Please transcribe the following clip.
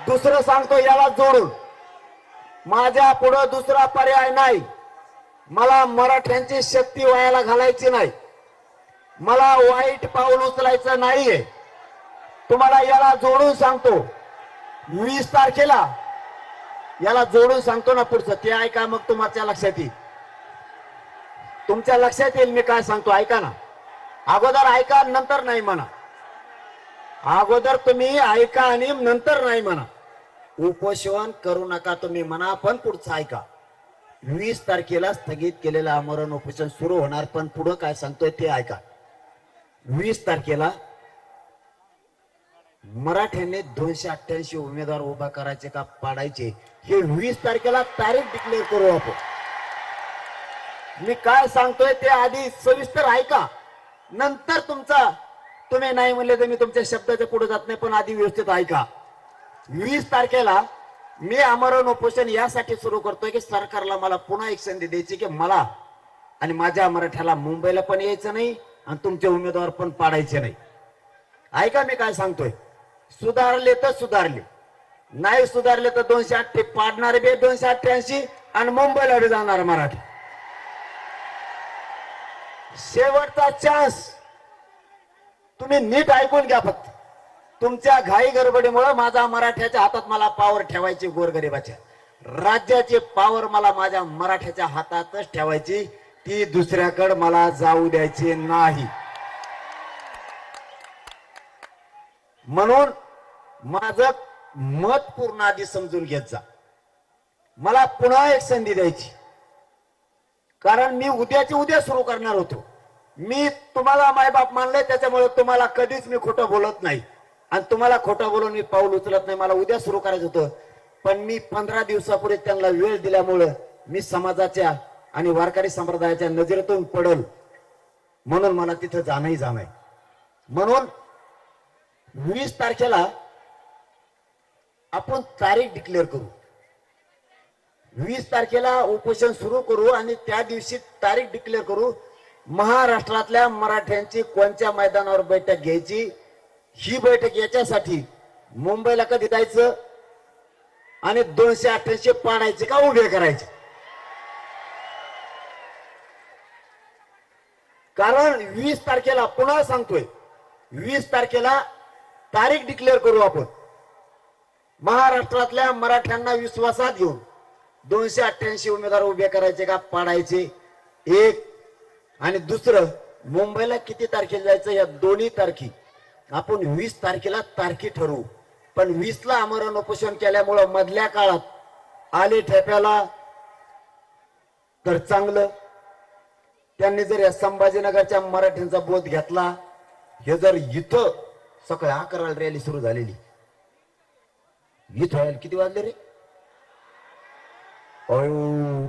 दुसरं सांगतो याला जोडून, माझ्या पुढे दुसरा पर्याय नाही. मला मराठ्यांची शक्ती वायाला घालायची नाही. मला वाईट पाऊल उचलायचं नाहीये. तुम्हाला याला जोडून सांगतो, 20 तारखेला याला जोडून सांगतो ना पुढचं, ते ऐका मग तुमच्या लक्षात येईल. तुमच्या लक्षात येईल मी काय सांगतो, ऐका ना. अगोदर ऐका नंतर नाही म्हणा. अगोदर तुम्ही ऐका आणि नंतर नाही म्हणा. उपोषण करू नका तुम्ही म्हणा, पण पुढचं ऐका. 20 तारखेला स्थगित केलेलं आमरण उपोषण सुरू होणार, पण पुढं काय सांगतोय ते ऐका. 20 तारखेला मराठ्यांनी 288 उमेदवार उभा करायचे का पाडायचे, हे 20 तारखेला तारीख डिक्लेअर करू आपण. मी काय सांगतोय ते आधी सविस्तर ऐका, नंतर तुम्ही नाही म्हणले तर मी तुमच्या शब्दाच्या पुढे जात नाही, पण आधी व्यवस्थित ऐका. 20 तारखेला मी आमरण उपोषण यासाठी सुरू करतोय की सरकारला मला पुन्हा एक संधी द्यायची की मला आणि माझ्या मराठ्याला मुंबईला पण यायचं नाही आणि तुमचे उमेदवार पण पाडायचे नाही. ऐका मी काय सांगतोय. सुधारले तर सुधारले, नाही सुधारले तर 208 पाडणारे बे 288 आणि मुंबईला बी जाणार मराठी. शेवटचा चान्स, तुम्ही नीट ऐकून घ्या. फक्त तुमच्या घाई गडबडीमुळे माझा मराठ्याच्या हातात मला पावर ठेवायची, गोरगरिबाच्या राज्याची पावर मला माझ्या मराठ्याच्या हातातच ठेवायची, ती दुसऱ्याकडे मला जाऊ द्यायची नाही. म्हणून माझं मत पूर्ण आधी समजून घेत जा. मला पुन्हा एक संधी द्यायची, कारण मी उद्याची उद्या सुरू करणार होतो. मी तुम्हाला मायबाप मानले, त्याच्यामुळे तुम्हाला कधीच मी खोटं बोलत नाही आणि तुम्हाला खोटं बोलून मी पाऊल उचलत नाही. मला उद्या सुरू करायचं होतं, पण मी 15 दिवसापूर्वी त्यांना वेळ दिल्यामुळं मी समाजाच्या आणि वारकरी संप्रदायाच्या नजरेतून पडल, म्हणून मला तिथं जाणंही जाणं. म्हणून 20 तारखेला आपण तारीख डिक्लेअर करू. 20 तारखेला उपोषण सुरू करू आणि त्या दिवशी तारीख डिक्लेअर करू. महाराष्ट्रातल्या मराठ्यांची कोणत्या मैदानावर बैठक घ्यायची, ही बैठक याच्यासाठी मुंबईला कधी जायचं आणि 288 पाडायचे का उभे करायचे. कारण 20 तारखेला पुन्हा सांगतोय, 20 तारखेला तारीख डिक्लेअर करू आपण. महाराष्ट्रातल्या मराठ्यांना विश्वासात घेऊन 288 उमेदवार उभे करायचे का पाडायचे, एक. आणि दुसरं, मुंबईला किती तारखेला जायचं, या दोन्ही तारखी आपण 20 तारखेला तारखी ठरवू. पण 20 ला आमरण उपोषण केल्यामुळं मधल्या काळात आले ठेप्याला तर चांगलं, त्यांनी जर या संभाजीनगरच्या मराठ्यांचा बोध घेतला, हे जर इथं सकाळी 11 रॅली सुरू झालेली, इथं किती वाजले रे, अयो